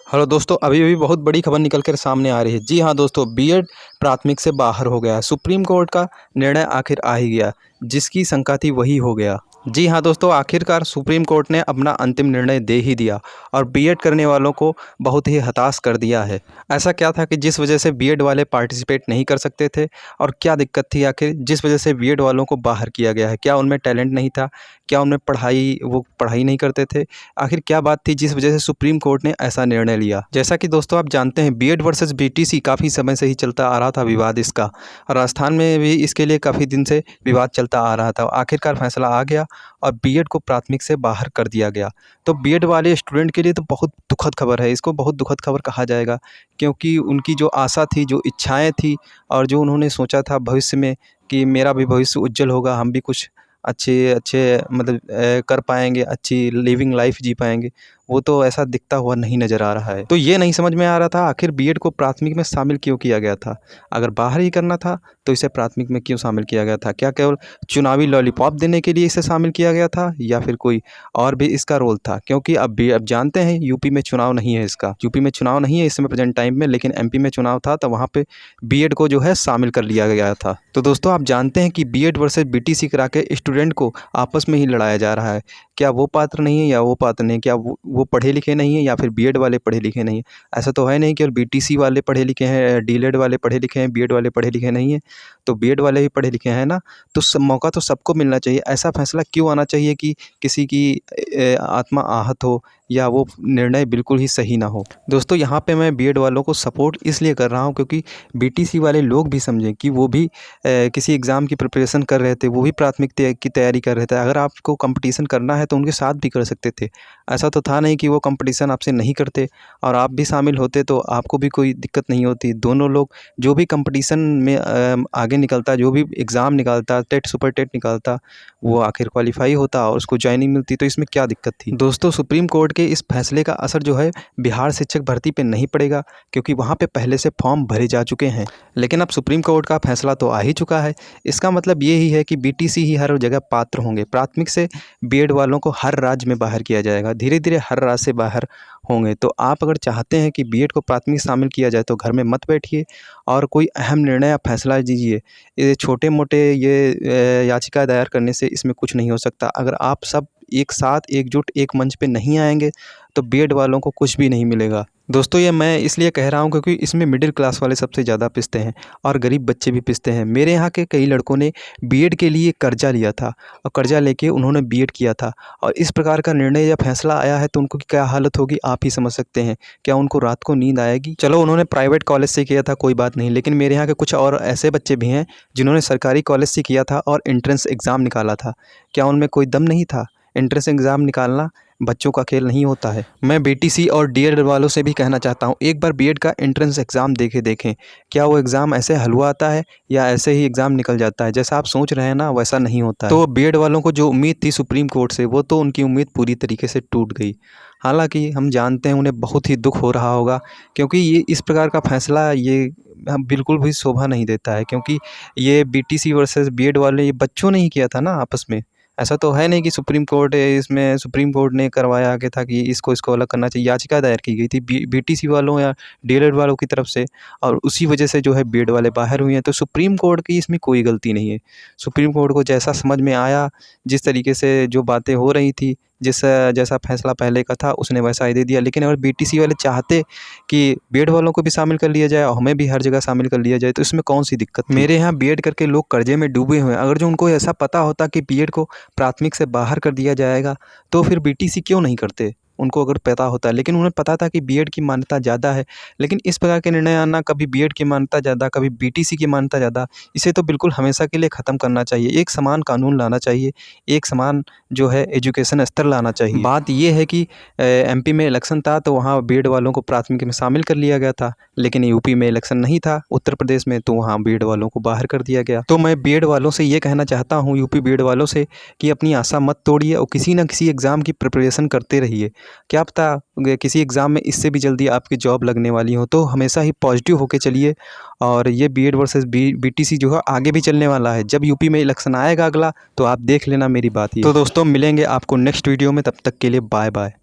Hello दोस्तों, अभी अभी बहुत बड़ी खबर निकल कर सामने आ रही है। जी हाँ दोस्तों, बीएड प्राथमिक से बाहर हो गया है। सुप्रीम कोर्ट का निर्णय आखिर आ ही गया, जिसकी शंका थी वही हो गया। जी हाँ दोस्तों, आखिरकार सुप्रीम कोर्ट ने अपना अंतिम निर्णय दे ही दिया और बीएड करने वालों को बहुत ही हताश कर दिया है। ऐसा क्या था कि जिस वजह से बीएड वाले पार्टिसिपेट नहीं कर सकते थे, और क्या दिक्कत थी आखिर जिस वजह से बीएड वालों को बाहर किया गया है? क्या उनमें टैलेंट नहीं था? क्या उनमें वो पढ़ाई नहीं करते थे? आखिर क्या बात थी जिस वजह से सुप्रीम कोर्ट ने ऐसा निर्णय लिया? जैसा कि दोस्तों आप जानते हैं, बीएड वर्सेस बीटीसी काफ़ी समय से ही चलता आ रहा था विवाद इसका, और राजस्थान में भी इसके लिए काफ़ी दिन से विवाद चलता आ रहा था। आखिरकार फैसला आ गया और बीएड को प्राथमिक से बाहर कर दिया गया। तो बीएड वाले स्टूडेंट के लिए तो बहुत दुखद खबर है, इसको बहुत दुखद खबर कहा जाएगा, क्योंकि उनकी जो आशा थी, जो इच्छाएँ थी, और जो उन्होंने सोचा था भविष्य में कि मेरा भी भविष्य उज्जवल होगा, हम भी कुछ अच्छे अच्छे मतलब कर पाएँगे, अच्छी लिविंग लाइफ जी पाएँगे, वो तो ऐसा दिखता हुआ नहीं नज़र आ रहा है। तो ये नहीं समझ में आ रहा था आखिर बीएड को प्राथमिक में शामिल क्यों किया गया था? अगर बाहर ही करना था तो इसे प्राथमिक में क्यों शामिल किया गया था? क्या केवल चुनावी लॉलीपॉप देने के लिए इसे शामिल किया गया था, या फिर कोई और भी इसका रोल था? क्योंकि अब जानते हैं यूपी में चुनाव नहीं है इसका। यूपी में चुनाव नहीं है इस समय प्रेज़ेंट टाइम में, लेकिन एमपी में चुनाव था, तो वहाँ पे बीएड को जो है शामिल कर लिया गया था। तो दोस्तों आप जानते हैं कि बीएड वर्सेस बीटीसी करा के स्टूडेंट को आपस में ही लड़ाया जा रहा है। क्या वो पात्र नहीं है या वो पात्र नहीं है? क्या वो पढ़े लिखे नहीं है या फिर बीएड वाले पढ़े लिखे नहीं हैं? ऐसा तो है नहीं कि और बीटीसी वाले पढ़े लिखे हैं, डीएलएड वाले पढ़े लिखे हैं, बीएड वाले पढ़े लिखे नहीं हैं। तो बीएड वाले ही पढ़े लिखे हैं ना, तो मौका तो सबको मिलना चाहिए। ऐसा फैसला क्यों आना चाहिए कि किसी की आत्मा आहत हो या वो निर्णय बिल्कुल ही सही ना हो? दोस्तों यहाँ पे मैं बीएड वालों को सपोर्ट इसलिए कर रहा हूँ क्योंकि बीटीसी वाले लोग भी समझें कि वो भी किसी एग्ज़ाम की प्रिपरेशन कर रहे थे, वो भी प्राथमिक की तैयारी कर रहे थे। अगर आपको कंपटीशन करना है तो उनके साथ भी कर सकते थे। ऐसा तो था नहीं कि वो कंपटीशन आपसे नहीं करते और आप भी शामिल होते तो आपको भी कोई दिक्कत नहीं होती। दोनों लोग, जो भी कंपटीशन में आगे निकलता, जो भी एग्ज़ाम निकालता, टेट सुपर टेट निकालता, वो आखिर क्वालीफाई होता और उसको जॉइनिंग मिलती, तो इसमें क्या दिक्कत थी? दोस्तों सुप्रीम कोर्ट के इस फैसले का असर जो है बिहार शिक्षक भर्ती पे नहीं पड़ेगा, क्योंकि वहाँ पे पहले से फॉर्म भरे जा चुके हैं। लेकिन अब सुप्रीम कोर्ट का फैसला तो आ ही चुका है। इसका मतलब ये ही है कि बीटीसी ही हर जगह पात्र होंगे। प्राथमिक से बीएड वालों को हर राज्य में बाहर किया जाएगा, धीरे धीरे हर राज्य से बाहर होंगे। तो आप अगर चाहते हैं कि बीएड को प्राथमिक शामिल किया जाए तो घर में मत बैठिए और कोई अहम निर्णय या फैसला दीजिए। ये छोटे मोटे याचिका दायर करने से इसमें कुछ नहीं हो सकता। अगर आप सब एक साथ एकजुट एक मंच पे नहीं आएंगे तो बीएड वालों को कुछ भी नहीं मिलेगा। दोस्तों ये मैं इसलिए कह रहा हूँ क्योंकि इसमें मिडिल क्लास वाले सबसे ज़्यादा पिसते हैं और गरीब बच्चे भी पिसते हैं। मेरे यहाँ के कई लड़कों ने बीएड के लिए कर्जा लिया था और कर्जा लेके उन्होंने बीएड किया था, और इस प्रकार का निर्णय या फैसला आया है तो उनको क्या हालत होगी आप ही समझ सकते हैं। क्या उनको रात को नींद आएगी? चलो उन्होंने प्राइवेट कॉलेज से किया था, कोई बात नहीं, लेकिन मेरे यहाँ के कुछ और ऐसे बच्चे भी हैं जिन्होंने सरकारी कॉलेज से किया था और एंट्रेंस एग्ज़ाम निकाला था। क्या उनमें कोई दम नहीं था? एंट्रेंस एग्ज़ाम निकालना बच्चों का खेल नहीं होता है। मैं बीटीसी और डीएड वालों से भी कहना चाहता हूँ, एक बार बीएड का एंट्रेंस एग्ज़ाम देखें। क्या वो एग्ज़ाम ऐसे हल हुआ आता है या ऐसे ही एग्ज़ाम निकल जाता है? जैसा आप सोच रहे हैं ना, वैसा नहीं होता है। तो बीएड वालों को जो उम्मीद थी सुप्रीम कोर्ट से, वो तो उनकी उम्मीद पूरी तरीके से टूट गई। हालांकि हम जानते हैं उन्हें बहुत ही दुख हो रहा होगा, क्योंकि ये इस प्रकार का फैसला ये बिल्कुल भी शोभा नहीं देता है, क्योंकि ये बीटीसी वर्सेस बीएड वाले ये बच्चों ने ही किया था ना आपस में। ऐसा तो है नहीं कि सुप्रीम कोर्ट ने करवाया कि था कि इसको अलग करना चाहिए। याचिका दायर की गई थी बीटीसी वालों या डीएलएड वालों की तरफ से, और उसी वजह से जो है बीएड वाले बाहर हुए हैं। तो सुप्रीम कोर्ट की इसमें कोई गलती नहीं है। सुप्रीम कोर्ट को जैसा समझ में आया, जिस तरीके से जो बातें हो रही थी, जैसा फैसला पहले का था उसने वैसा ही दे दिया। लेकिन अगर बीटीसी वाले चाहते कि बीएड वालों को भी शामिल कर लिया जाए और हमें भी हर जगह शामिल कर लिया जाए, तो इसमें कौन सी दिक्कत थी? मेरे यहाँ बीएड करके लोग कर्जे में डूबे हुए हैं। अगर जो उनको ऐसा पता होता कि बीएड को प्राथमिक से बाहर कर दिया जाएगा तो फिर बीटीसी क्यों नहीं करते? उनको अगर पता होता, लेकिन उन्हें पता था कि बीएड की मान्यता ज़्यादा है। लेकिन इस प्रकार के निर्णय आना, कभी बीएड की मान्यता ज़्यादा, कभी बीटीसी की मान्यता ज़्यादा, इसे तो बिल्कुल हमेशा के लिए ख़त्म करना चाहिए। एक समान कानून लाना चाहिए, एक समान जो है एजुकेशन स्तर लाना चाहिए। बात ये है कि एमपी में इलेक्शन था तो वहाँ बीएड वालों को प्राथमिक में शामिल कर लिया गया था, लेकिन यूपी में इलेक्शन नहीं था, उत्तर प्रदेश में, तो वहाँ बीएड वालों को बाहर कर दिया गया। तो मैं बीएड वालों से ये कहना चाहता हूँ, यूपी बीएड वालों से, कि अपनी आशा मत तोड़िए और किसी न किसी एग्ज़ाम की प्रिपरेशन करते रहिए। क्या पता किसी एग्ज़ाम में इससे भी जल्दी आपकी जॉब लगने वाली हो। तो हमेशा ही पॉजिटिव होके चलिए, और ये बीएड वर्सेस बीटीसी जो है आगे भी चलने वाला है। जब यूपी में इलेक्शन आएगा अगला, तो आप देख लेना मेरी बात ही। तो दोस्तों मिलेंगे आपको नेक्स्ट वीडियो में, तब तक के लिए बाय बाय।